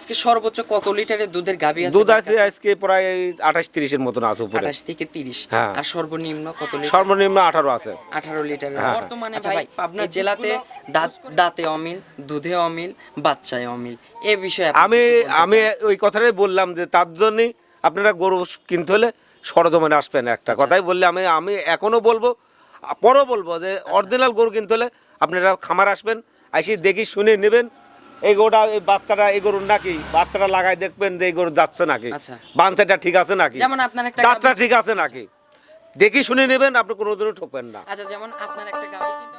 আজকে সর্বোচ্চ কত লিটারের দুধের গাভী আছে? দুধ আছে আজকে প্রায় 28-30 এর মতন আছে উপরে। 28 থেকে 30। হ্যাঁ। আর সর্বনিম্ন কত লিটার? সর্বনিম্ন 18 আছে। 18 লিটারের। হ্যাঁ। বর্তমানে ভাই পাবনা জেলাতে দাঁতে অমিল, দুধে অমিল, বাচ্চায় অমিল, এই বিষয়ে আমি ওই কথাটাই বললাম যে তার জন্যই আপনারা গরু কিনতে হলে সরজমিনে আসবেন। একটা কথাই বললে আমি এখনো বলবো, পরও বলবো যে অরিজিনাল গরু কিনতে হলে আপনারা খামার আসবেন, এসে দেখি শুনে নেবেন। এই গরুটা, এই বাচ্চাটা, এই গরুর নাকি বাচ্চাটা লাগাই দেখবেন যে এই গরু যাচ্ছে নাকি, বাচ্চাটা ঠিক আছে নাকি, যেমন আপনার একটা দাঁতটা ঠিক আছে নাকি, দেখি শুনে নেবেন, আপনি কোনোদিনও ঠকবেন না। আচ্ছা, যেমন আপনার একটা গাভী কিন্তু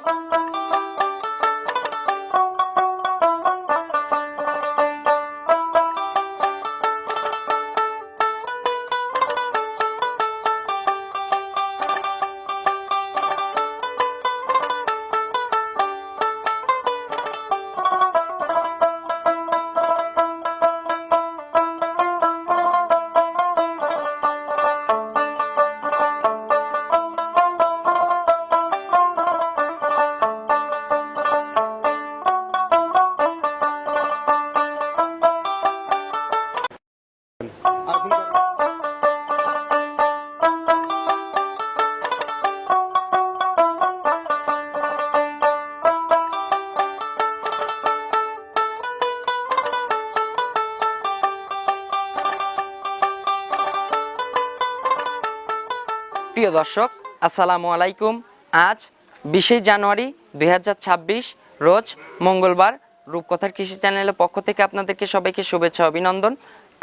প্রিয় দর্শক, আসসালামু আলাইকুম। আজ 20 জানুয়ারি 2026 রোজ মঙ্গলবার। রূপকথার কৃষি চ্যানেলের পক্ষ থেকে আপনাদেরকে সবাইকে শুভেচ্ছা অভিনন্দন।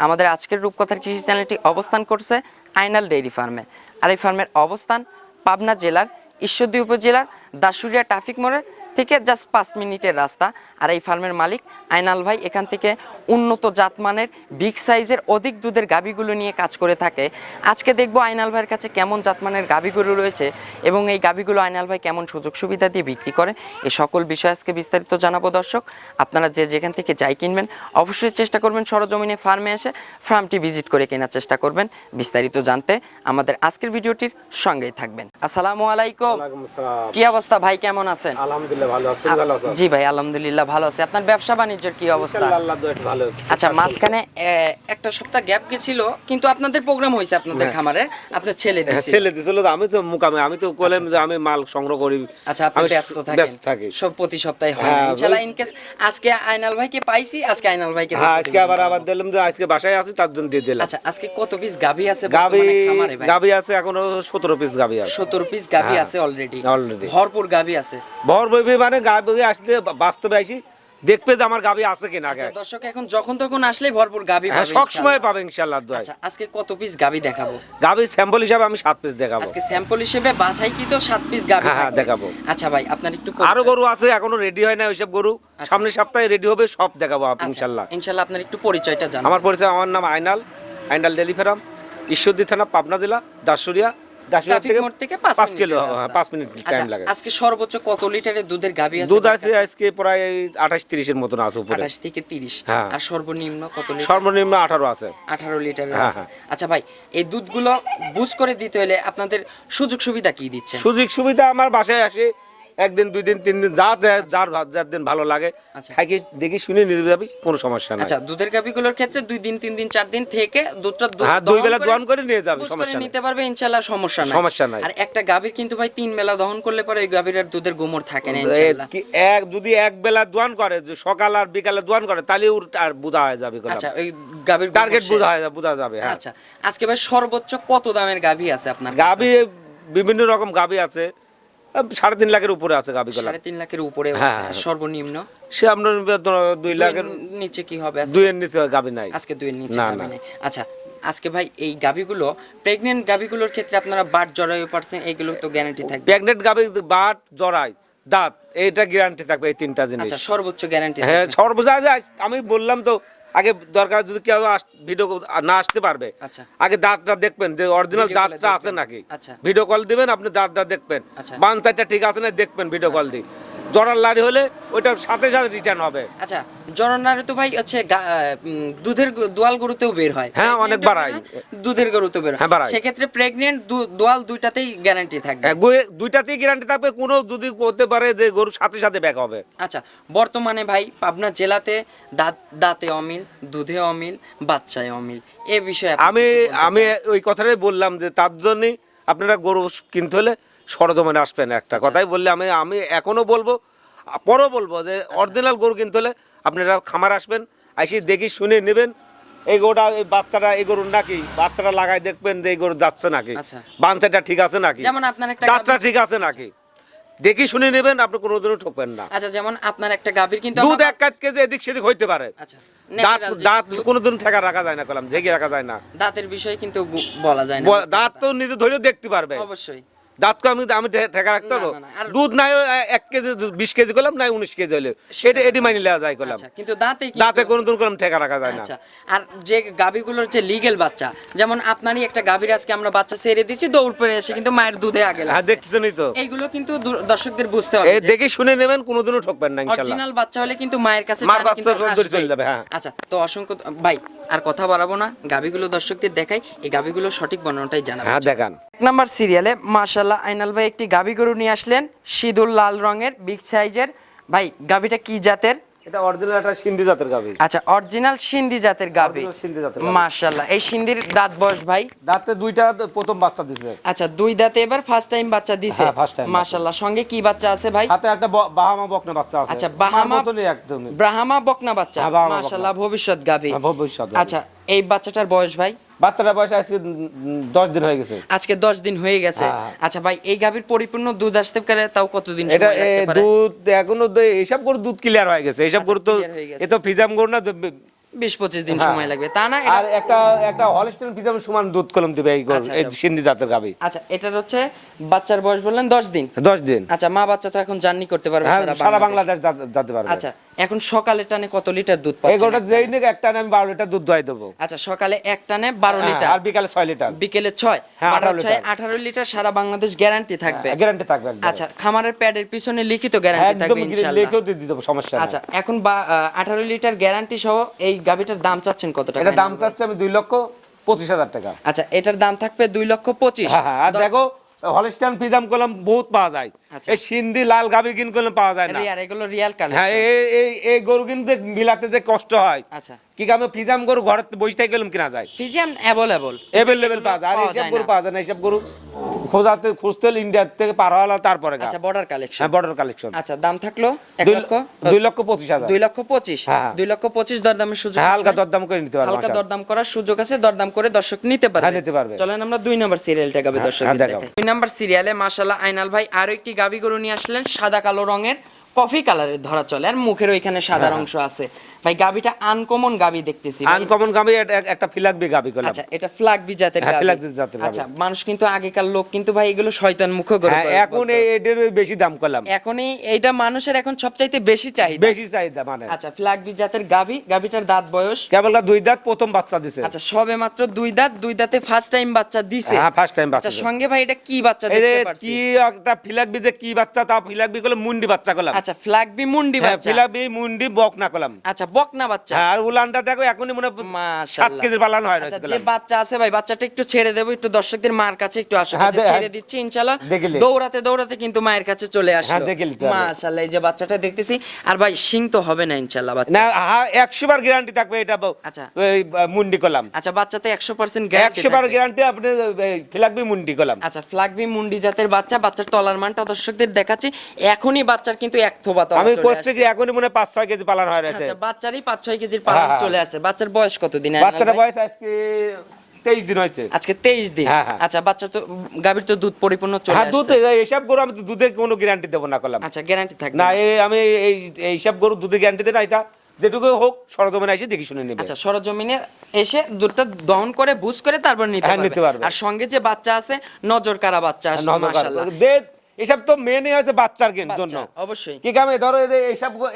আমাদের আজকের রূপকথার কৃষি চ্যানেলটি অবস্থান করছে আইনাল ডেইরি ফার্মে। আর এই ফার্মের অবস্থান পাবনা জেলার ঈশ্বরদী উপজেলার দাসুরিয়া ট্রাফিক মোড়ের থেকে জাস্ট 5 মিনিটের রাস্তা। আর এই ফার্মের মালিক আইনাল ভাই এখান থেকে উন্নত জাতমানের বিগ সাইজের অধিক দুধের গাভীগুলো নিয়ে কাজ করে থাকে। আজকে দেখবো আইনাল ভাইয়ের কাছে কেমন জাতমানের গাভীগুলো রয়েছে এবং এই গাভীগুলো আইনাল ভাই কেমন সুযোগ সুবিধা দিয়ে বিক্রি করে, এই সকল বিষয় আজকে বিস্তারিত জানাবো। দর্শক, আপনারা যেখান থেকে যাই কিনবেন অবশ্যই চেষ্টা করবেন সরজমিনে ফার্মে এসে ফার্মটি ভিজিট করে কেনার চেষ্টা করবেন। বিস্তারিত জানতে আমাদের আজকের ভিডিওটির সঙ্গেই থাকবেন। আসসালামু আলাইকুম। কি অবস্থা ভাই, কেমন আছেন? আলহামদুলিল্লাহ ভালো আছি। ভালো আছেন? জি ভাই, আলহামদুলিল্লাহ ভালো আছে। আপনার ব্যবসা বাণিজ্যের কি অবস্থা? ইনশাআল্লাহ আল্লাহ দয়ায় ভালো। আচ্ছা, মাঝখানে একটা সপ্তাহ গ্যাপ গেছিল, কিন্তু আপনাদের প্রোগ্রাম হইছে আপনাদের খামারে, আপনার ছেলে দিছিল। আমি তো মুকামে, আমি তো কইলাম যে আমি মাল সংগ্রহ করি। আচ্ছা, আপনি ব্যস্ত থাকেন সব প্রতি সপ্তাহে হয় না। ইনশাআল্লাহ ইনকেস আজকে আইনাল ভাইকে পাইছি, আজকে আইনাল ভাইকে আজকে আবার দিলাম যে আজকে বাসায় আছি তার জন্য দিয়ে দিলাম। আচ্ছা, আজকে কত পিস গাভী আছে বর্তমানে খামারে ভাই? গাভী আছে এখনো 17 পিস গাভী আছে। 17 পিস গাভী আছে অলরেডি। ভরপুর গাভী আছে। ভরপুর মানে গাভী আসলে বাস্তবে আইছি দেখবে যে আমার গাভী আছে কিনা। আচ্ছা দর্শক, এখন যখন তখন আসলেই ভরপুর গাভী পাবে, সব সময় পাবে ইনশাআল্লাহ দোয়া। আচ্ছা, আজকে কত পিস গাভী দেখাবো? গাভী স্যাম্পল হিসাবে আমি 7 পিস দেখাবো। আজকে স্যাম্পল হিসেবে বাছাই কি তো 7 পিস গাভী দেখাবো। আচ্ছা ভাই, আপনার একটু আরো গরু আছে এখনো রেডি হয় না, ওইসব গরু সামনের সপ্তাহে রেডি হবে, সব দেখাবো ইনশাআল্লাহ। ইনশাআল্লাহ আপনার একটু পরিচয়টা জানান। আমার পরিচয়, আমার নাম আইনাল ডেইরি ফার্ম, ঈশ্বরদী থানা, পাবনা জেলা, দাসুরিয়া। থেকে 5 কিলো 5 মিনিট টাইম লাগে। আজকে সর্বোচ্চ কত লিটারের দুধের গাভী আছে? দুধ আছে আজকে প্রায় 28-30 এর মতন আছে উপরে। 28 থেকে 30। আর সর্বনিম্ন কত লিটার? সর্বনিম্ন 18 আছে। 18 লিটারের আছে। আচ্ছা ভাই, এই দুধগুলো বুঝ করে দিতে হলে আপনাদের সুযোগ সুবিধা কি দিচ্ছেন? সুযোগ সুবিধা আমার বাসায় আসে একদিন, 2 দিন, 3 দিন, যার দিন ভালো লাগে থাকি, দেখি শুনে নিতে যাবি, কোনো সমস্যা নাই। আচ্ছা, দুধের গাভীগুলোর ক্ষেত্রে 2 দিন, 3 দিন, 4 দিন থেকে দুধটা 2 বেলা দহন করে নিয়ে যাবে, সমস্যা নাই, নিতে পারবে ইনশাআল্লাহ, সমস্যা নাই। আর একটা গাভীর কিন্তু ভাই 3 বেলা দহন করলে পরে এই গাভীর আর দুধের গোমর থাকে না ইনশাআল্লাহ। যদি এক বেলা দহন করে, সকাল আর বিকালে দহন করে, তাহলে আর বোঝা হয়ে যাবে। আচ্ছা, ওই গাভীর টার্গেট বোঝা যাবে। আচ্ছা, আজকে ভাই সর্বোচ্চ কত দামের গাভী আছে আপনার? গাভী বিভিন্ন রকম গাভী আছে, 3.5 লাখের উপরে আছে গাভীগুলো। 3.5 লাখের উপরে আছে। সর্বনিম্ন সে আপনার 2 লাখের নিচে কি হবে? 2 এর নিচে গাভী নাই আজকে, 2 এর নিচে গাভী নাই। আচ্ছা, আজকে ভাই এই গাভীগুলো, প্রেগন্যান্ট গাভীগুলোর ক্ষেত্রে আপনারা বাট জরায়ু পারছেন, এগুলো তো গ্যারান্টি থাকবে? প্রেগন্যান্ট গাভী বাট জরাই দাঁত এইটা গ্যারান্টি থাকবে, এই 3টা জিনিস। আচ্ছা, সর্বোচ্চ গ্যারান্টি? হ্যাঁ, সর্বোচ্চ। আমি বললাম তো আগে, দরকার যদি কেউ ভিডিও না আসতে পারবে, আগে দাঁতটা দেখবেন যে অরিজিনাল দাঁতটা আছে নাকি। ভিডিও কল দিবেন, আপনি দাঁতটা দেখবেন, বান চারটা ঠিক আছে না দেখবেন ভিডিও কল দিয়ে। জরার লাড়ি হলে ওইটা সাথে সাথে রিটার্ন হবে। আচ্ছা, জরনারে তো ভাই হচ্ছে দুধের দোয়াল গরুতেও বের হয়। হ্যাঁ, অনেক Pregnant বাড়ায়। হবে না, দুধের গরুতেও বের হয়। হ্যাঁ, বাড়ায়। সেক্ষেত্রে প্রেগনেন্ট দোয়াল দুইটাতেই গ্যারান্টি থাকবে। দুইটাতেই গ্যারান্টি থাকবে, কোনো যদি করতে পারে যে গরু সাথে সাথে ব্যাক হবে। আচ্ছা, বর্তমানে ভাই পাবনা জেলাতে দাঁতে অমিল, দুধে অমিল, বাচ্চায় অমিল, এ বিষয়ে আপনি আমি কিছু বলতে আমি চান? ওই কথাটাই বললাম যে তার জন্যই আপনারা গরু কিনতে হলে সরজমিনে আসবেন, একটা কথাই বললে আমি এখনো বলবো, পরও বলবো যে অরিজিনাল গরু কিনতে হলে আপনারা খামার আসবেন, এসে দেখি শুনে নেবেন এই গরুটা, এই বাচ্চাটা এই গরুর নাকি, বাচ্চাটা লাগাই দেখবেন যে এই গরু যাচ্ছে নাকি, আচ্ছা। বাচ্চাটা ঠিক আছে নাকি, যেমন আপনার একটা দাঁতটা ঠিক আছে নাকি, দেখি শুনে নেবেন, আপনি কোনোদিনও ঠকবেন না। আচ্ছা, যেমন আপনার একটা গাভীর কিন্তু দুধ আমরা- 1 কেজি এদিক সেদিক হইতে পারে, আচ্ছা, দাঁত natural যে দাঁত দুধ, কোনোদিন ঠেকা রাখা যায় না, কলাম ঢেকে রাখা যায় না, দাঁতের বিষয়ে কিন্তু বলা যায় না। দাঁত তো নিজে ধরেও দেখতে পারবে, অবশ্যই। দাঁতকে আমি আমি ঠেকা রাখতে পারবো? না, না, না, আর- দুধ নাই 1 কেজি 20 কেজি করলাম, নাই 19 কেজি হলে সেটা এটি মানি নেওয়া যায় করলাম, আচ্ছা, কিন্তু দাঁতে দাঁতে কোনোদিন করলাম ঠেকা রাখা যায় না। আচ্ছা, আর যে গাভীগুলোর যে লিগেল বাচ্চা, যেমন আপনারই একটা গাভীর আজকে আমরা বাচ্চা ছেড়ে দিয়েছি, দৌড় পড়ে এসে কিন্তু মায়ের দুধে আগে হ্যাঁ, লাগছে। দেখছেনই তো, এইগুলো কিন্তু দর্শকদের বুঝতে হবে এই দেখে শুনে নেবেন, কোনোদিনও ঠকবেন না ইনশাআল্লাহ। অরিজিনাল বাচ্চা হলে কিন্তু মায়ের কাছে মার টানে বাচ্চা কিন্তু ধরে চলে আসবেই। যাবে, হ্যাঁ। আচ্ছা, তো অসংখ্য ভাই আর কথা বাড়াবো না, গাভীগুলো দর্শকদের দেখাই, এই গাভীগুলো সঠিক বর্ণনাটাই জানাবো। হ্যাঁ, দেখান। এক নাম্বার সিরিয়ালে মাশাআল্লাহ আইনাল ভাই একটি গাভী গরু নিয়ে আসলেন, সিঁদুর লাল রঙের, বিগ সাইজের। ভাই গাভীটা কি জাতের? এটা অরিজিনাল একটা সিন্ধি জাতের গাভী। আচ্ছা, অরিজিনাল সিন্ধি জাতের গাভী। Original সিন্ধি জাতের গাভী। মাশাআল্লাহ, এই সিন্ধির দাঁত বয়স ভাই? দাঁতে দুইটা প্রথম বাচ্চা দিছে, আচ্ছা, দুই দাঁতে এবার ফার্স্ট টাইম বাচ্চা দিছে। হ্যাঁ, first time বাচ্চা। মাশাআল্লাহ, সঙ্গে কি বাচ্চা আছে ভাই? হাতে একটা বাহামা বকনা বাচ্চা আছে। আচ্ছা, বাহামা, মার মতনই একদম। ব্রাহ্মা বকনা বাচ্চা। হ্যাঁ, বাহামা বকনা। মাশাআল্লাহ, ভবিষ্যৎ গাভী। হ্যাঁ, ভবিষ্যৎ গাভী। আচ্ছা, এই বাচ্চাটার বয়স ভাই? বাচ্চাটার বয়স আজকে 10 দিন হয়ে গেছে। আজকে 10 দিন হয়ে গেছে। হ্যাঁ। আচ্ছা ভাই, এই গাভীর পরিপূর্ণ দুধ আসতে পারে তাও কতদিন এটা সময় লাগতে পারে? দুধ এখনো এইসব গরু দুধ ক্লিয়ার হয়ে গেছে, এইসব আচ্ছা, গরু তো clear হয়ে গেছে। এ তো ফিজাম গরু না, 20-25 দিন হ্যাঁ। সময় লাগবে, তা না? এটা আর একটা হলস্টাইন ফিজাম সমান দুধ কলম দিবে এই গরু, আচ্ছা, এই আচ্ছা। সিন্ধি জাতের গাভী। আচ্ছা, এটার হচ্ছে বাচ্চার বয়স বললেন 10 দিন। 10 দিন। আচ্ছা, মা বাচ্চা তো এখন জার্নি করতে পারবে হ্যাঁ, সারা বাংলাদেশ। বাংলাদেশ যেতে পারবে। আচ্ছা, এখন সকালে টানে কত লিটার দুধ এই পাচ্ছেন? গরুটা যেই নিক একটা আমি 12 লিটার দুধ দোয়াই দেবো। আচ্ছা, সকালে এক টানে 12 হ্যাঁ, লিটার, আর বিকালে 6 লিটার। বিকেলে 6, হ্যাঁ, 12 18 6 লিটার। 18 লিটার সারা বাংলাদেশ গ্যারান্টি থাকবে। গ্যারান্টি থাকবে একদম। আচ্ছা, খামারের প্যাডের পিছনে লিখিত গ্যারান্টি একদম থাকবে ইনশাআল্লাহ। লিখেও দিয়ে দেবো, সমস্যা আচ্ছা, নাই। এখন 18 লিটার গ্যারান্টি সহ এই গাভীটার দাম চাচ্ছেন কত টাকা? এটা দাম চাচ্ছি আমি 2,25,000 টাকা। আচ্ছা, এটার দাম থাকবে 2,25,000। হ্যাঁ, হ্যাঁ, আর দেখো হলস্টাইন ফিজাম কলম বহুত পাওয়া যায়, আচ্ছা। এই সিন্ধি লাল গাভী কিন কলম পাওয়া যায় না। রিয়ার, এগুলো রিয়াল হ্যাঁ, কালেকশন। এই গরু কিন্তু মিলাতে যে কষ্ট হয়, আচ্ছা, কি আমি ফিজাম গরু ঘরে বসে থেকে গেলাম কিনা যায়, ফিজিয়াম অ্যাভেলেবল এভেলেবেল পাওয়া যায়। আর এইসব গরু পাওয়া যায় না, এইসব গরু খুঁজতে হলে ইন্ডিয়া থেকে পার হওয়া তারপরে আচ্ছা, বর্ডার কালেকশন। হ্যাঁ, বর্ডার কালেকশন। আচ্ছা, দাম থাকলো 2,25,000। 2,25,000। হ্যাঁ। 2,25,000 দরদামের সুযোগ হ্যাঁ, হালকা আছে? দরদাম করে নিতে পারবে, হালকা মাশাআল্লাহ। দরদাম করার সুযোগ আছে, দরদাম করে দর্শক নিতে পারবে। হ্যাঁ, নিতে পারবে। চলেন আমরা 2 নম্বর সিরিয়ালটা গাবে হ্যাঁ, দর্শক হ্যাঁ, দেখাবো। 2 নম্বর সিরিয়ালে মাশাআল্লাহ আইনাল ভাই আরো একটি গাভী গরু নিয়ে আসলেন, সাদা কালো রঙের, কফি কালারের ধরা চলে, আর মুখের ওইখানে সাদা অংশ আছে। ভাই গাভীটা আনকমন গাভী দেখতেছি ভাই। আনকমন গাভী, একটা ফিলাকবি গাভী করলাম। আচ্ছা, এটা ফ্ল্যাগবি জাতের হ্যাঁ, গাভী। ফ্ল্যাগবি জাতের গাভী। আচ্ছা, মানুষ কিন্তু আগেকার লোক কিন্তু ভাই এগুলো শয়তান মুখ গরু হ্যাঁ, বলে এখন বলতো। এদের বেশি দাম করলাম, এখনই এইটা মানুষের এখন সবচাইতে বেশি চাহিদা। বেশি চাহিদা মানে। আচ্ছা, ফ্ল্যাগবি জাতের গাভী, গাভীটার দাঁত বয়স? কেবল 2 দাঁত প্রথম বাচ্চা দিছে। আচ্ছা, সবে মাত্র 2 দাঁত, 2 দাঁতে ফার্স্ট টাইম বাচ্চা দিছে। হ্যাঁ, ফার্স্ট টাইম বাচ্চা আচ্ছা, দিছে। সঙ্গে ভাই এটা কি বাচ্চা এই যে দেখতে পারছি? কি একটা ফিলাকবি যে কি বাচ্চা, তা ফিলাকবি করলাম মুন্ডি বাচ্চা করলাম। আচ্ছা, ফ্ল্যাগবি মুন্ডি হ্যাঁ, বাচ্চা। ফিলাকবি মুন্ডি বকনা করলাম। আচ্ছা, বকনা বাচ্চা। হ্যাঁ, আর উলানটা দেখো এখনই মনে 7 মাশাআল্লাহ। কেজি পালানো হয় আচ্ছা, রয়েছে যে বাচ্চা আছে ভাই, বাচ্চাটা একটু ছেড়ে দেবো, একটু দর্শকদের মার কাছে একটু আসো। হ্যাঁ, ছেড়ে দিচ্ছি ইনশাআল্লাহ। দেখলে। দৌড়াতে দৌড়াতে কিন্তু মায়ের কাছে চলে আসলো। হ্যাঁ, দেখে নিতে হবে। মাশাআল্লাহ, এই যে বাচ্চাটা দেখতেছি, আর ভাই শিং তো হবে না ইনশাআল্লাহ বাচ্চা? না, 100 বার গ্যারান্টি থাকবে এটা। আচ্ছা। এই মুন্ডি করলাম। আচ্ছা, বাচ্চাতে 100% গ্যারান্টি 100 বার গ্যারান্টি, আপনি ফিলাকবি মুন্ডি করলাম। আচ্ছা, ফ্ল্যাগবি মুন্ডি জাতের বাচ্চা, বাচ্চার তলার মানটা দর্শকদের দেখাচ্ছি। এখনই বাচ্চার কিন্তু এক থোবা তলা আমি চলে করতে আসছে। কি এখনই মনে 5-6 কেজি পালানো হয় রয়েছে। আচ্ছা, বাচ্চারই 5-6 কেজির পালন হ্যাঁ। চলে আসছে। বাচ্চার বয়স কতদিন? বাচ্চাটা বয়স আজকে 23 দিন হয়েছে। আজকে 23 দিন। হ্যাঁ, হ্যাঁ। আচ্ছা, বাচ্চা তো গাভীর তো দুধ পরিপূর্ণ চলে হ্যাঁ, দুধ আসছে। এইসব গরু আমি দুধের কোনো গ্যারান্টি দেবো না করলাম। আচ্ছা, গ্যারান্টি থাকবে না, আমি এইসব গরু দুধের গ্যারান্টি দেয় না, এটা যেটুকু হোক সরজমিনে এসে দেখি শুনে নেবে। আচ্ছা, সরজমিনে এসে দুধটা দহন করে বুঝ করে তারপর নিতে হ্যাঁ, নিতে পারবে। পারবে। আর সঙ্গে যে বাচ্চা আছে নজর কারা বাচ্চা আছে মাশাআল্লাহ। এসব তো মেনে হয়েছে বাচ্চার জন্য। অবশ্যই কি কামে ধরো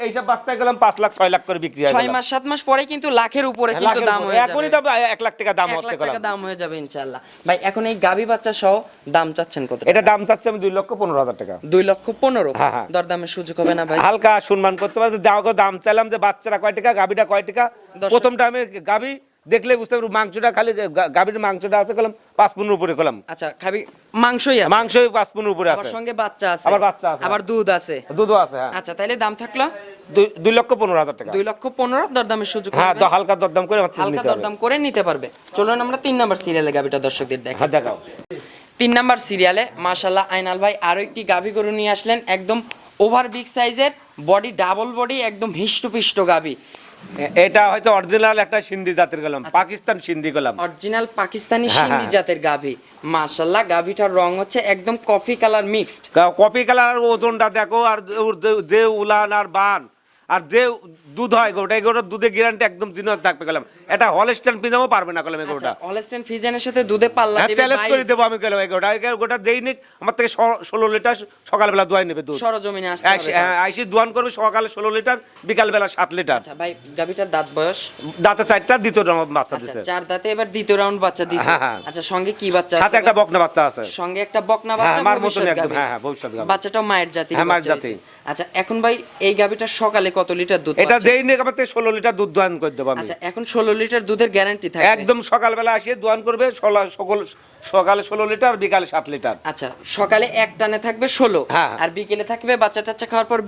এইসব বাচ্চা গেলাম 5 লাখ 6 লাখ করে বিক্রি হয় 6 মাস 7 মাস পরে কিন্তু লাখের উপরে কিন্তু দাম হয়ে যাবে। এখনই তো 1 লাখ টাকা দাম 1 হচ্ছে লাখ টাকা দাম হয়ে যাবে ইনশাআল্লাহ। ভাই এখন এই গাবি বাচ্চা সহ দাম চাচ্ছেন কত? এটা দাম চাচ্ছি আমি 2,15,000 টাকা। 2,15,000। হ্যাঁ, হ্যাঁ। দরদামের সুযোগ হবে না ভাই? হালকা সম্মান করতে পারবে। দাম চাইলাম যে বাচ্চারা কয় টাকা, গাবিটা কয় টাকা। প্রথমটা আমি গাবি দেখলে বুঝতে পারবো, মাংসটা খালি গাবির মাংসটা আছে কলম 5 পনের উপরে কলম। আচ্ছা, খাবি মাংসই আছে? মাংসই 5 পনের উপরে আবার আছে, সঙ্গে বাচ্চা আছে, আবার বাচ্চা আছে, আবার দুধ আছে, দুধও আছে। হ্যাঁ। আচ্ছা, তাহলে দাম থাকলো 2,15,000 টাকা। 2,15,000। দরদামের সুযোগ হ্যাঁ, হবে? হালকা দরদাম করে হালকা দরদাম করে নিতে পারবে। চলুন আমরা 3 নাম্বার সিরিয়ালে গাবিটা দর্শকদের দেখাই। হ্যাঁ, দেখাও। 3 নাম্বার সিরিয়ালে মাশাআল্লাহ আইনাল ভাই আরো একটি গাবি গরু নিয়ে আসলেন, একদম ওভার বিগ সাইজের, বডি ডাবল বডি, একদম হিষ্টপিষ্ট গাবি। এটা হয়তো অরিজিনাল একটা সিন্ধি জাতের গেলাম, পাকিস্তান সিন্ধি গেলাম, অরিজিনাল পাকিস্তানি সিন্ধি জাতের গাবি। মাশাআল্লাহ গাবিটার রং হচ্ছে একদম coffee colour mixed. Copy colour. ওজনটা দেখো, আর ওর যে উলান আর বান আর যে দুধ হয় গোটা, এগুলোর দুধে গ্যারান্টি একদম জিনিয়ার থাকবে গেলাম। এটা হলস্টাইন ফ্রিজিয়ানও পারবে না গেলাম এগুলোটা। হলস্টাইন ফ্রিজিয়ানের সাথে দুধে পাল্লা দিবে, চ্যালেঞ্জ করে দেবো আমি গেলাম। গোটা যেই নিক আমার থেকে 16 লিটার সকালবেলা দোয়াই নেবে দুধ। সরজমিনে আসতে হবে। আইসি দোয়ান করবে সকালে 16 লিটার, বিকালবেলা 7 লিটার। আচ্ছা ভাই, গাবিটার দাঁত বয়স? দাঁতে 4টা, দ্বিতীয় রাউন্ড বাচ্চা আচ্ছা, দিছে। 4 দাঁতে এবার দ্বিতীয় রাউন্ড বাচ্চা দিছে। আচ্ছা, সঙ্গে কি বাচ্চা আছে? সাথে একটা বকনা বাচ্চা আছে। সঙ্গে একটা বকনা বাচ্চা, আমার মতন ভবিষ্যৎ একদম। গাভী। হ্যাঁ, ভবিষ্যৎ গাভী। বাচ্চাটাও মায়ের জাতি। হ্যাঁ, মায়ের জাতি। আচ্ছা, এখন ভাই এই গাবিটা সকালে কত লিটার দুধ এটা পাচ্ছে? যেই নিক আমার থেকে 16 লিটার দুধ দোয়ান করে দেবো আমি। আচ্ছা, এখন 16 লিটার দুধের গ্যারান্টি থাকে? একদম সকালবেলা আসে দোয়ান করবে, সকালে 16 লিটার, বিকালে 7 লিটার। আচ্ছা, সকালে এক টানে থাকবে 16, হ্যাঁ। আর বিকেলে থাকবে বাচ্চা টাচ্চা খাওয়ার পর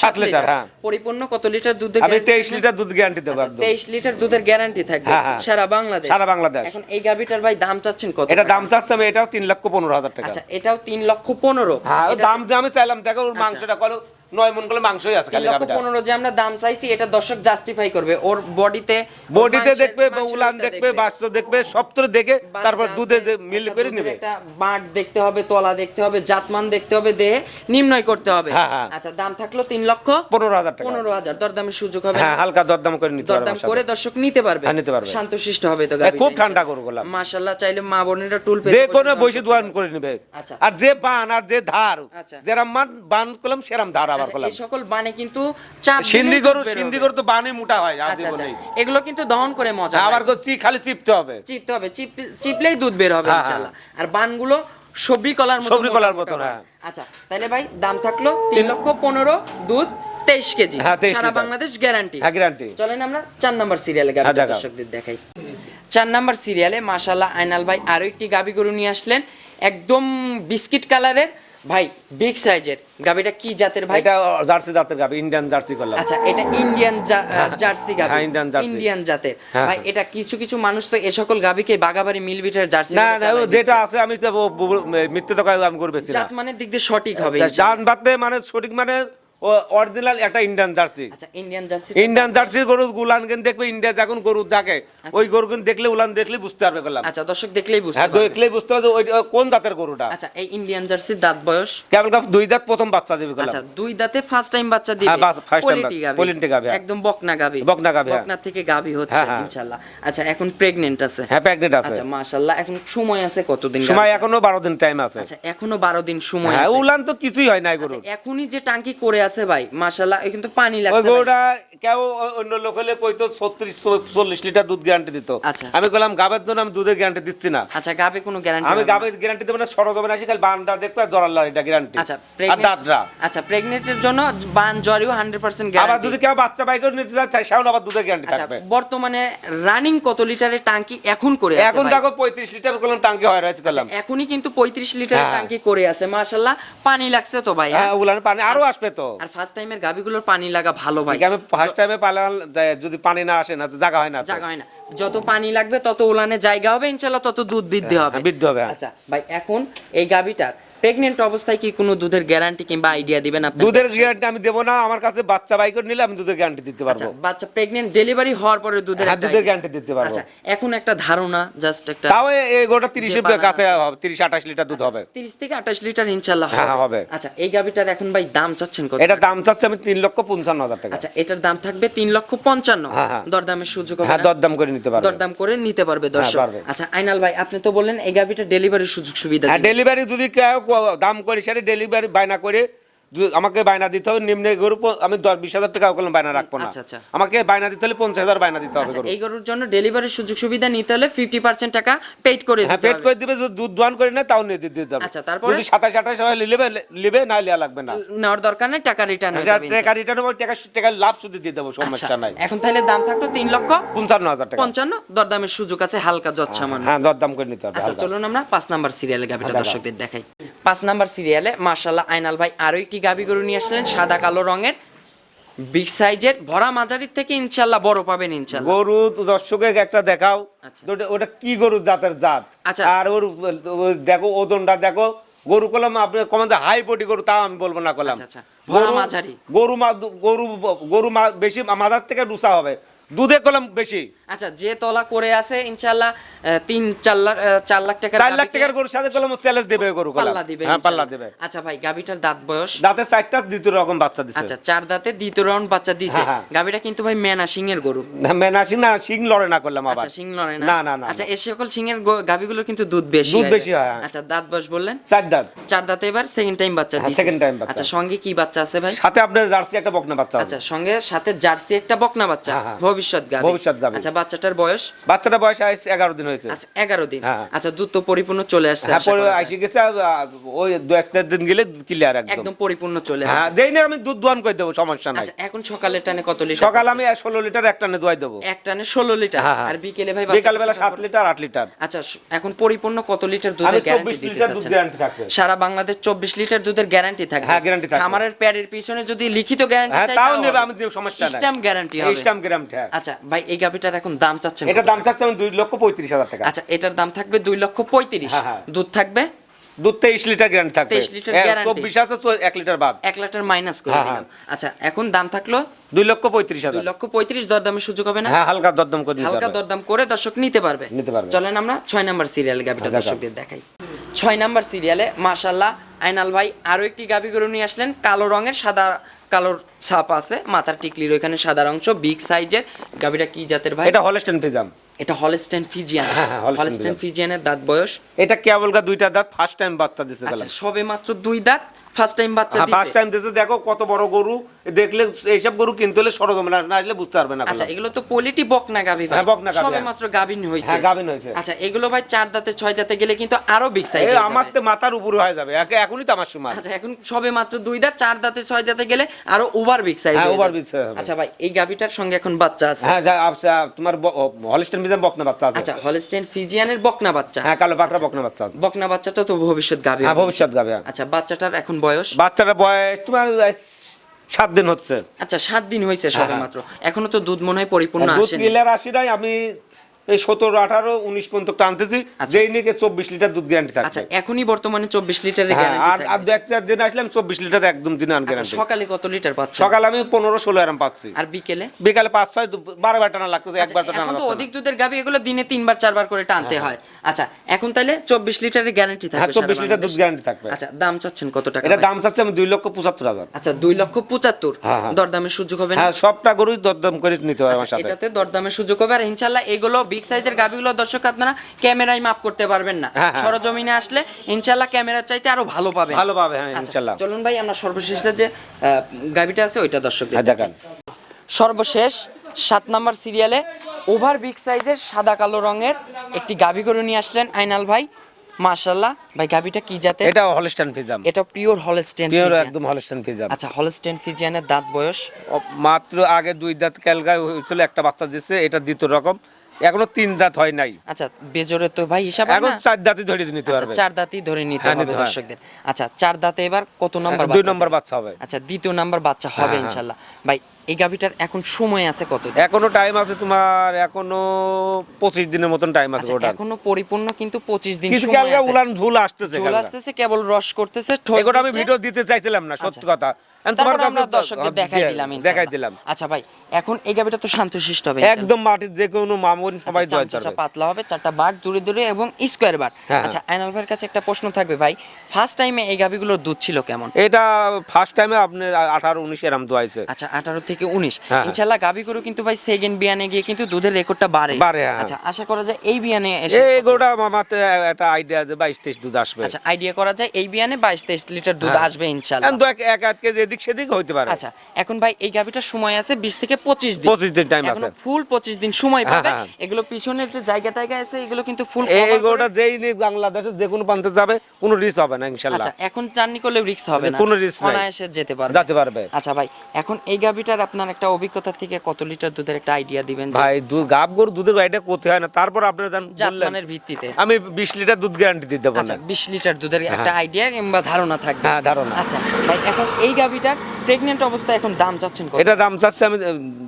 7 লিটার। হ্যাঁ। পরিপূর্ণ কত লিটার দুধের আমি guarantee 23 থাকবে? লিটার দুধ গ্যারান্টি দেবো আচ্ছা, একদম। 23 লিটার দুধের গ্যারান্টি থাকবে হ্যাঁ, হ্যাঁ। সারা বাংলাদেশ? সারা বাংলাদেশ। এখন এই গাবিটার ভাই দাম চাচ্ছেন কত? এটা টাকা? দাম চাচ্ছে আমি, এটাও 3,15,000 টাকা। আচ্ছা, এটাও 3,15,000। হ্যাঁ, এটা দাম যে আমি চাইলাম, দেখো ওর মাংসটা করো 9 মণ করে মাংসই আছে খালি গাবিটা। 3,15,000 যে আমরা দাম চাইছি, এটা দর্শক জাস্টিফাই করবে। ওর বডিতে দেখবে, উলান দেখবে, বাচ্চা দেখবে, সব তো দেখে তারপর দুধে মিল করে নেবে। একটা বাট দেখতে হবে, তলা দেখতে হবে, জাতমান দেখতে হবে, দেহে নির্ণয় করতে হবে। হ্যাঁ, হ্যাঁ। আচ্ছা, দাম থাকলো 3,15,000 টাকা। 15,000। দরদামের সুযোগ হবে? হ্যাঁ, হালকা দরদাম করে নিতে পারবে। দরদাম করে দর্শক নিতে পারবে? হ্যাঁ, নিতে পারবে। শান্তশিষ্ট হবে তো গাবি? খুব ঠান্ডা করে গেলাম। মাশাআল্লাহ, চাইলে মা বোনেরা টুল পেতে যে কোনো বসে দোয়ান করে নেবে। আচ্ছা। আর যে বান আর যে ধার, আচ্ছা। যেরাম বান করলাম সেরাম ধার আবার করলাম। এই সকল বানে কিন্তু চাপ সিন্ধি দিলেই গরু, দুধ বের সিন্ধি হবে। গরু তো বানে মোটা হয়। আর আচ্ছা, আচ্ছা, জীবনেই এগুলো কিন্তু দহন করে মজা আবার হয়। খালি চিপতে হবে, চিপতে হবে, চিপলেই দুধ বের হবে হ্যাঁ, ইনশাআল্লাহ। আর বানগুলো সবরি কলার মতো, সবরি কলার মোটা মতো, মোটা হ্যাঁ। হয়। আচ্ছা, তাহলে ভাই দাম থাকলো 3,15,000, দুধ 23 কেজি, হ্যাঁ, 23 সারা লিটার। বাংলাদেশ গ্যারান্টি। হ্যাঁ, গ্যারান্টি। চলেন আমরা 4 নাম্বার সিরিয়ালে গাবি হ্যাঁ, দেখাও। দর্শকদের দেখাই। 4 নাম্বার সিরিয়ালে মাশাআল্লাহ আইনাল ভাই আরো একটি গাবি গরু নিয়ে আসলেন, একদম বিস্কিট কালারের, ভাই বিগ সাইজের। গাবিটা কি জাতের ভাই? এটা জার্সি জাতের গাবি, ইন্ডিয়ান জার্সি করলাম। আচ্ছা, এটা ইন্ডিয়ান জার্সি গাবি। হ্যাঁ, ইন্ডিয়ান জার্সি। ইন্ডিয়ান জাতের। হ্যাঁ। ভাই এটা কিছু কিছু মানুষ তো এই সকল গাবিকে বাগাবাড়ি মিলবিটার জার্সি না, না, যেটা আছে আমি তো মিথ্যে তো আমি করবেছি না। জাতমানের দিক দিয়ে সঠিক হবে জান বাদে মানে সঠিক মানে অরিজিনাল একটা ইন্ডিয়ান জার্সি। আচ্ছা, ইন্ডিয়ান জার্সি। ইন্ডিয়ান জার্সি গরু উলান দেখবে, ইন্ডিয়া যখন গরু থাকে ওই গরু দেখলে উলান দেখলে বুঝতে পারবে করলাম। আচ্ছা, দর্শক দেখলেই বুঝতে হ্যাঁ, পারবে। দেখলেই বুঝতে পারবে ওই কোন জাতের গরুটা। আচ্ছা, এই ইন্ডিয়ান জার্সির দাঁত বয়স কেবল 2 দাঁত, প্রথম বাচ্চা দিবে করলাম। আচ্ছা, 2 দাঁতে ফার্স্ট টাইম বাচ্চা দিবে। হ্যাঁ, first time কোয়ালিটি গাবি, হ্যাঁ। একদম বকনা গাবি। বকনা গাভী, হ্যাঁ। বকনা থেকে গাবি হচ্ছে হ্যাঁ, হ্যাঁ। ইনশাআল্লাহ। আচ্ছা, এখন প্রেগন্যান্ট আছে? হ্যাঁ, প্রেগন্যান্ট আছে। আচ্ছা, মাশাআল্লাহ, এখন সময় আছে কতদিন? সময় এখনো 12 দিন টাইম আছে। আচ্ছা, এখনো 12 দিন সময় হ্যাঁ, আছে। উলান তো কিছুই হয় না গরু। আচ্ছা, এখনই যে টাঙ্কি করে আছে ভাই মাশাআল্লাহ, এই কিন্তু পানি ওই লাগছে ভাই। গরুটা কেউ অন্য লোক হলে কইতো 36-40 লিটার দুধ গ্যারান্টি দিত। আচ্ছা। আমি বললাম গাবের জন্য আমি দুধের গ্যারান্টি দিচ্ছি না। আচ্ছা, গাবে কোনো গ্যারান্টি? আমি গাবের গ্যারান্টি দেব না, সরজমিনে আসি খালি বানটা দেখবে আর জরাল্লা এটা গ্যারান্টি। আচ্ছা, আর দাঁতরা। আচ্ছা, প্রেগন্যান্টের জন্য বান জরিও 100% আবার গ্যারান্টি। যদি কেউ বাচ্চা বাই করে নিতে চায় সেও আবার দুধের গ্যারান্টি আচ্ছা, থাকবে। বর্তমানে রানিং কত লিটারের টাঙ্কি এখন করে আছে এখন ভাই? দেখো 35 লিটার করলাম টাঙ্কি হয় রয়েছে করলাম। আচ্ছা, এখনই কিন্তু 35 লিটারের হ্যাঁ। টাঙ্কি করে আছে মাশাআল্লাহ। পানি লাগছে তো ভাই? হ্যাঁ, উলান পানি আরো আসবে তো। আর ফার্স্ট টাইমের গাবিগুলোর পানি লাগা ভালো ভাই। আমি ফার্স্ট টাইমে পালাম, যদি পানি না আসে না জায়গা হয় না তো। জায়গা হয় না, যত পানি লাগবে তত উলানে জায়গা হবে ইনশাআল্লাহ, তত দুধ বৃদ্ধি হবে। হ্যাঁ, বৃদ্ধি হবে। আচ্ছা ভাই, এখন এই গাবিটার প্রেগন্যান্ট অবস্থায় কি কোনো দুধের গ্যারান্টি কিংবা আইডিয়া দিবেন আপনি? দুধের গ্যারান্টি আমি দেব না, আমার কাছে বাচ্চা বাই করে নিলে আমি দুধের গ্যারান্টি দিতে পারবো। আচ্ছা, বাচ্চা প্রেগন্যান্ট ডেলিভারি হওয়ার পরে দুধের হ্যাঁ, একটা দুধের idea। গ্যারান্টি দিতে পারবো। আচ্ছা, এখন একটা ধারণা জাস্ট একটা, তাও এই গোটা 30 যে এর বানান কাছে আছে। হবে, 30-28 লিটার দুধ হবে। 30 থেকে 28 লিটার ইনশাআল্লাহ হ্যাঁ, হবে। আচ্ছা, এই গাবিটার এখন ভাই দাম চাচ্ছেন কত? এটা দাম চাচ্ছে আমি 3,55,000 টাকা। আচ্ছা, এটার দাম থাকবে 3,55,000। হ্যাঁ, হ্যাঁ। দরদামের সুযোগ হবে হ্যাঁ, না? দরদাম করে নিতে পারবে। দরদাম করে নিতে পারবে দর্শক। পারবে। আচ্ছা, আইনাল ভাই আপনি তো বললেন এই গাবিটা ডেলিভারি সুযোগ সুবিধা হ্যাঁ, দিবেন। ডেলিভারি যদি কেউ দাম করে সেটা ডেলিভারি বায়না করে আমাকে বায়না দিতে হবে নিম্নে গরু আমি 10-20 হাজার টাকা করলাম বায়না রাখবো না। আচ্ছা, আচ্ছা। আমাকে বায়না দিতে হলে 50,000 বায়না দিতে হবে আচ্ছা, গরু। এই গরুর জন্য ডেলিভারির সুযোগ সুবিধা নিতে হলে 50% টাকা পেইড করে হ্যাঁ দিতে পেড হবে। করে দিবে, যদি দুধ দোয়ান করে না তাও নিয়ে দিতে হবে। আচ্ছা, তারপরে? যদি 27-28 হয় লিবে না লিয়া লাগবে না। নেওয়ার দরকার নেই, টাকা রিটার্ন হয়ে যাবে। টাকা রিটার্ন হবে, টাকা লাভ শুধু দিয়ে দেবো, আচ্ছা, সমস্যা নাই। এখন তাহলে দাম থাকলো 55,000 টাকা। 3,55,000, দরদামের সুযোগ আছে হালকা যৎসামান্য। হ্যাঁ দরদাম করে নিতে হবে। আচ্ছা, হালকা। চলুন আমরা 5 নাম্বার সিরিয়ালে গাবিটা দেখাও। দর্শকদের দেখাই। 5 নাম্বার সিরিয়ালে মাশাআল্লাহ আইনাল ভাই আরো একটি গাবি গরু নিয়ে আসলেন, সাদা কালো রঙের, বিগ সাইজের, ভরা মাঝারির থেকে ইনশাআল্লাহ বড় পাবেন ইনশাআল্লাহ। গরু দর্শকে একটা দেখাও। আচ্ছা। ওটা কি গরু জাতের জাত। আচ্ছা। আর ওর দেখো ওজনটা দেখো। গরু কলম আপনি কমান হাই বডি গরু তাও আমি বলবো না কলম। আচ্ছা, ভরা মাঝারি। গরু বেশি মাজার থেকে ডুসা হবে, দুধে কলম বেশি। আচ্ছা, যে তলা করে আছে ইনশাআল্লাহ 4 লাখ টাকা 4 লাখ টাকার গরুর সাথে কলম চ্যালেঞ্জ দেবে গরু কলম। পাল্লা দিবে। হ্যাঁ পাল্লা ইনশাআল্লাহ। দেবে। আচ্ছা ভাই, গাবিটার দাঁত বয়স? দাঁতে 4টা দ্বিতীয় রকম বাচ্চা দিছে। আচ্ছা, 4 দাঁতে দ্বিতীয় রাউন্ড বাচ্চা দিছে। হ্যাঁ, হ্যাঁ। গাবিটা কিন্তু ভাই মেনা সিং এর গরু। মেনাসি না সিং লড়ে না করলাম আবার। আচ্ছা, সিং লড়ে না। না না না। আচ্ছা, এই সকল সিং এর গাবিগুলো কিন্তু দুধ বেশি দুধ হয়। বেশি হয়, হ্যাঁ। আচ্ছা, দাঁত বয়স বললেন? 4 দাঁত। 4 দাঁতে এবার সেকেন্ড টাইম বাচ্চা হ্যাঁ, দিছে। second time বাচ্চা। আচ্ছা, সঙ্গে কি বাচ্চা আছে ভাই? সাথে আপনার জার্সি একটা বকনা বাচ্চা। আচ্ছা, সঙ্গে সাথে জার্সি একটা বকনা বাচ্চা, হ্যাঁ, হ্যাঁ। ভবিষ্যৎ গাবি। ভবিষ্যৎ গাভী। আচ্ছা, বাচ্চাটার বয়স? বাচ্চাটা বয়স 11 দিন হয়েছে। আচ্ছা, 11 দিন। হ্যাঁ। আচ্ছা, দুধ তো পরিপূর্ণ চলে আসছে। হ্যাঁ আশা পরে করা যায়। আইসি গেছে ওই 2-1 দিন গেলে ক্লিয়ার একদম। একদম পরিপূর্ণ চলে হ্যাঁ আসবে। দেই না আমি দুধ দোয়ান করে দেবো, সমস্যা নাই। আচ্ছা, এখন সকালের টানে কত লিটার? সকাল আমি 16 লিটার এক টানে দোয়াই দেবো। এক টানে 16 লিটার। হ্যাঁ, হ্যাঁ। আর বিকেলে ভাই বিকাল বেলা 7 লিটার 8 লিটার। আচ্ছা, এখন পরিপূর্ণ কত লিটার আমি দুধের গ্যারান্টি 24 দিতে লিটার দুধ চাচ্ছেন? গ্যারান্টি থাকবে। সারা বাংলাদেশ 24 লিটার দুধের গ্যারান্টি থাকবে। হ্যাঁ, guarantee থাকবে। খামারের প্যাডের পিছনে যদি লিখিত গ্যারান্টি হ্যাঁ চাই তাও নেবে, আমি দেব, সমস্যা নাই। স্ট্যাম্প গ্যারান্টি হবে। Stamp guarantee. হ্যাঁ। আচ্ছা ভাই, এই গাবিটার এখন দাম চাচ্ছেন এটা কত দাম টাকা? চাচ্ছে আমি 2,35,000 টাকা। আচ্ছা, এটার দাম থাকবে 2,35,000। হ্যাঁ, হ্যাঁ। দুধ থাকবে দুধ 23 লিটার গ্যারান্টি থাকবে। 23 লিটার guarantee। 24 আছে 1 লিটার বাদ। 1 লিটার মাইনাস করে হ্যাঁ, দিলাম। আচ্ছা, এখন দাম থাকলো 2,35,000। 2,35,000। দরদামের সুযোগ হবে না? হ্যাঁ হালকা দরদাম করে নিতে হালকা হবে। দরদাম করে দর্শক নিতে পারবে। নিতে পারবে। চলেন আমরা 6 নাম্বার সিরিয়ালে গাবিটা দেখাও। দর্শকদের দেখাই। 6 নাম্বার সিরিয়ালে মাশাআল্লাহ আইনাল ভাই আরো একটি গাবি গরু নিয়ে আসলেন, কালো রঙের, সাদা কালোর ছাপ আছে, মাথার টিকলির ওখানে সাদা অংশ, বিগ সাইজের। গাবিটা কি জাতের ভাই? এটা হলস্টেইন ফ্রিজিয়ান। এটা হলস্টেইন ফ্রিজিয়ান। হ্যাঁ, হ্যাঁ, Holstein হলস্টেইন ফ্রিজিয়ানের দাঁত বয়স? এটা কেবল 2টা দাঁত, ফার্স্ট টাইম বাচ্চা দিছে আচ্ছা, গেলাম। সবে মাত্র 2 দাঁত, ফার্স্ট টাইম বাচ্চা হ্যাঁ দিছে। ফার্স্ট টাইম দিছে। দেখো কত বড় গরু, দেখলে এইসব গরু কিনতে হলে সরজম না আসলে বুঝতে পারবে না। আচ্ছা, এগুলো তো পোলিটি বকনা গাবি ভাই। হ্যাঁ, বকনা গাভী, সবে হ্যাঁ। মাত্র গাবিন হইছে। হ্যাঁ গাভিন হয়েছে। আচ্ছা, এগুলো ভাই 4 দাঁতে 6 দাঁতে গেলে কিন্তু আরো বিগ সাইজ এই হয়ে আমার যাবে। তো মাথার উপরে হয়ে যাবে, এখনই তো আমার সময়। আচ্ছা, এখন সবে মাত্র 2 দাঁত, 4 দাঁতে 6 দাঁতে গেলে আরো ওভার বিগ সাইজ হ্যাঁ, হয়ে over যাবে। big size হবে। আচ্ছা ভাই, এই গাবিটার সঙ্গে এখন বাচ্চা আছে? হ্যাঁ আচ্ছা, তোমার হলস্টেইন ফ্রিজিয়ান বকনা বাচ্চা আছে। আচ্ছা, হলস্টেইন ফ্রিজিয়ানের বকনা বাচ্চা। হ্যাঁ কালো পাকড়া বকনা বাচ্চা আছে। বকনা বাচ্চাটা তো ভবিষ্যৎ গাবি হ্যাঁ হবে। ভবিষ্যৎ গাবে। আচ্ছা, বাচ্চাটার এখন বয়স? বাচ্চাটা বয়স তোমার 7 দিন হচ্ছে। আচ্ছা, 7 দিন হয়েছে সবে হ্যাঁ। মাত্র। এখনো তো দুধ মনে হয় পরিপূর্ণ দুধ আসেনি। ক্লিয়ার আসি নাই, আমি এই 17, 18, 19 পর্যন্ত টানতেছি। আচ্ছা। যেই নিকে 24 লিটার দুধ গ্যারান্টি আচ্ছা, থাকবে। এখনই বর্তমানে 24 লিটারের হ্যাঁ, গ্যারান্টি আর থাকবে। 2-4 দিন আসলাম 24 লিটার একদম দিন আন আচ্ছা, গ্যারান্টি। সকালে কত লিটার পাচ্ছেন? সকাল আমি 15-16 এরকম পাচ্ছি। আর বিকেলে? বিকালে 5-6 12 টানা লাগতেছে, আচ্ছা, একবার তো টানা এখন তো লাগছে না। অধিক দুধের গাবি এগুলো দিনে 3বার 4বার করে টানতে হয়। আচ্ছা, এখন তাইলে 24 লিটারের গ্যারান্টি হ্যাঁ থাকবে 24 সারা লিটার দুধ বাংলাদেশে। গ্যারান্টি থাকবে। আচ্ছা, দাম চাচ্ছেন কত টাকা এটা ভাই? দাম চাচ্ছে আমি 2,75,000। আচ্ছা, 2,75,000। হ্যাঁ, হ্যাঁ। দরদামের সুযোগ হবে না? হ্যাঁ সবটা গরুই দরদাম করে নিতে হবে আমার আচ্ছা, সাথে। এটাতে দরদামের সুযোগ হবে। আর ইনশাআল্লাহ এগুলো বিগ সাইজের গাবিগুলো দর্শক আপনারা ক্যামেরায় মাপ করতে পারবেন না। হ্যাঁ, হ্যাঁ। সরজমিনে আসলে ইনশাআল্লাহ ক্যামেরার চাইতে আরো ভালো পাবেন। ভালো পাবে, হ্যাঁ আচ্ছা, ইনশাআল্লাহ। চলুন ভাই, আমরা সর্বশেষে যে গাবিটা আছে ওইটা দর্শকদের হ্যাঁ দেখান। সর্বশেষ 7 নাম্বার সিরিয়ালে ওভার বিগ সাইজের সাদা কালো রঙের একটি গাবি গরু নিয়ে আসলেন আইনাল ভাই। মাশাআল্লাহ ভাই, গাবিটা কি জাতের? এটা হলস্টেইন ফ্রিজিয়ান। এটা পিওর হলস্টেইন পিওর ফ্রিজিয়ান। একদম হলস্টেইন ফ্রিজিয়ান। আচ্ছা, হলস্টেইন ফ্রিজিয়ানের দাঁত বয়স? মাত্র আগে 2 দাঁত ক্যালগায় হয়েছিল, একটা বাচ্চা দিচ্ছে, এটা দ্বিতীয় রকম, এখনো 3 দাঁত হয় নাই। আচ্ছা, বেজোরে তো ভাই হিসাব হয় এখন না? 4 দাঁতই ধরে নিতে আচ্ছা, পারবে। 4 দাঁতই ধরে নিতে হ্যাঁ, হবে নিতে হয়। দর্শকদের। আচ্ছা, 4 দাঁতে এবার কত নাম্বার 2 বাচ্চা? নম্বর বাচ্চা হবে। আচ্ছা, দ্বিতীয় নাম্বার বাচ্চা হবে হ্যাঁ, হ্যাঁ। ইনশাআল্লাহ। ভাই, এই গাবিটার এখন সময় আছে কত দিন? এখনো টাইম আছে তোমার, এখনো 25 দিনের মতন টাইম আছে আচ্ছা, ওটা। এখনো পরিপূর্ণ কিন্তু 25 দিন কিছু সময় ক্যালগা আছে। উলান ঝুল আসতেছে, চলে আসতেছে, কেবল রস করতেছে, ঠোস এগুলো আমি দিচ্ছে। ভিডিও দিতে চাইছিলাম না, সত্যি কথা। আমি তারপর তোমার আমরা কাছে দর্শকদের দেখাই দিলাম দেখাই ইনশাআল্লাহ। দিলাম। আচ্ছা ভাই, এখন এই গাবিটা তো শান্তশিষ্ট হবে একদম মাটির যে কোনো মামুন সবাই দোয়াই চামচা পারবে। পাতলা হবে, 4টা বার দূরে দূরে এবং স্কোয়ার বার। হ্যাঁ। আচ্ছা আইনাল ভাইয়ের কাছে একটা প্রশ্ন থাকবে ভাই, ফার্স্ট টাইমে এই গাবিগুলোর দুধ ছিল কেমন? এটা ফার্স্ট টাইমে আপনার 18-19 এরম দোয়াইছে। আচ্ছা 18 থেকে 19। হ্যাঁ। ইনশাআল্লাহ গাবি গরু কিন্তু ভাই সেকেন্ড বিয়ানে গিয়ে কিন্তু দুধের রেকর্ডটা বাড়ে। হ্যাঁ। আচ্ছা আশা করা যায় এই বিয়ানে এসে এই গোটা মামাতে একটা আইডিয়া আছে 22-23 দুধ আসবে। আচ্ছা আইডিয়া করা যায় এই বিয়ানে 22-23 লিটার দুধ হ্যাঁ। আসবে ইনশাআল্লাহ। এখন তো এক আধ কেজি এদিক সেদিক হইতে পারে। আচ্ছা এখন ভাই এই গাবিটার সময় আছে 20 থেকে 25 দিন। 25 দিন টাইম এখনো আছে। ফুল 25 দিন সময় পাবে। হ্যাঁ। এগুলো পিছনের যে জায়গা টায়গা আছে এগুলো কিন্তু ফুল এই গোটা যেই নি বাংলাদেশে যে কোনো প্রান্তে যাবে কোনো রিস্ক হবে না ইনশাআল্লাহ। আচ্ছা এখন জার্নি করলে রিস্ক হবে না, কোনো risk নাই। অনায়াসে যেতে পারবে। যেতে পারবে। আচ্ছা ভাই এখন এই গাবিটার আপনার একটা অভিজ্ঞতা থেকে কত লিটার দুধের একটা আইডিয়া দিবেন যে ভাই দুধ গাব গরু দুধের আইডিয়া করতে হয় না, তারপর আপনারা জান বললেন জাতমানের ভিত্তিতে? আমি 20 লিটার দুধ গ্যারান্টি দিতে পারবো আচ্ছা না। 20 লিটার দুধের একটা আইডিয়া কিংবা ধারণা থাকবে। হ্যাঁ ধারণা। আচ্ছা ভাই এখন এই গাবিটার প্রেগন্যান্ট অবস্থায় এখন দাম চাচ্ছেন কত? এটা দাম চাচ্ছি আমি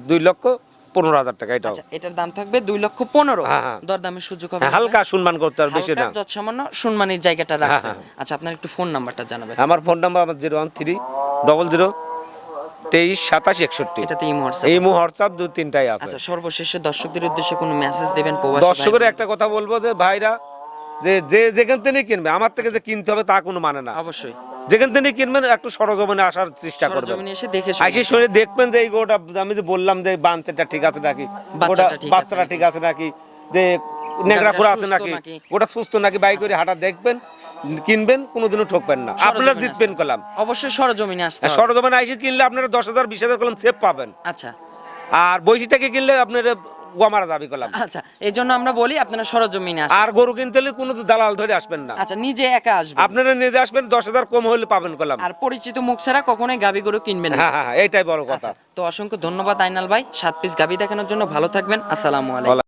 2,15,000 টাকা। এটাও আচ্ছা এটার দাম থাকবে 2,15,000। হ্যাঁ, হ্যাঁ। দরদামের সুযোগ হবে? হ্যাঁ, হালকা সম্মান করতে আর বেশি না। হালকা যত সামান্য সম্মানের জায়গাটা রাখছেন। হ্যাঁ। আচ্ছা আপনার একটু ফোন নাম্বারটা জানাবেন। আমার ফোন নাম্বার আমার 01300232761। এটাতে ইমো হোয়াটসঅ্যাপ এই আছে? হোয়াটসঅ্যাপ 2-3টাই আছে। আচ্ছা সর্বশেষে দর্শকদের উদ্দেশ্যে কোনো মেসেজ দেবেন প্রবাসী দর্শকের ভাই? একটা কথা বলবো যে ভাইরা যে যেখান থেকে কিনবে, আমার থেকে যে কিনতে হবে তা কোনো মানে না। অবশ্যই যেখান থেকে কিনবেন একটু সরজমিনে আসার চেষ্টা করবেন। সরজমিনে এসে দেখে আইসে শুনে দেখবেন যে এই গোটা আমি যে বললাম যে বাচ্চাটা ঠিক আছে নাকি, বাচ্চাটা ঠিক আছে বাচ্চাটা নাকি? ঠিক আছে নাকি, যে নেগড়া খোরা আছে সুস্থ নাকি, নাকি? ওটা সুস্থ নাকি, বাই করে হাঁটা দেখবেন, কিনবেন, কোনোদিনও ঠকবেন না। আপনারা সরজমিনে জিতবেন আসতে- কলাম। অবশ্যই সরজমিনে আসতে হবে। সরজমিনে আইসে কিনলে আপনারা 10,000 20,000 কলম সেভ পাবেন। আচ্ছা আর বৈশি থেকে কিনলে আপনার গোমারা যাবি কলাম। আচ্ছা এই জন্য আমরা বলি আপনারা সরজমিনে আসেন। আর গরু কিনতে হলে কোনো দালাল ধরে আসবেন না, আচ্ছা নিজে একা আসবেন। আপনারা নিজে আসবেন, 10,000 কম হলে পাবেন কলাম। আর পরিচিত মুখ ছাড়া কখনোই গাবি গরু কিনবেন না। হ্যাঁ হ্যাঁ, এইটাই বড় কথা। আচ্ছা তো অসংখ্য ধন্যবাদ আইনাল ভাই 7 পিস গাবি দেখানোর জন্য। ভালো থাকবেন, আসসালামু আলাইকুম।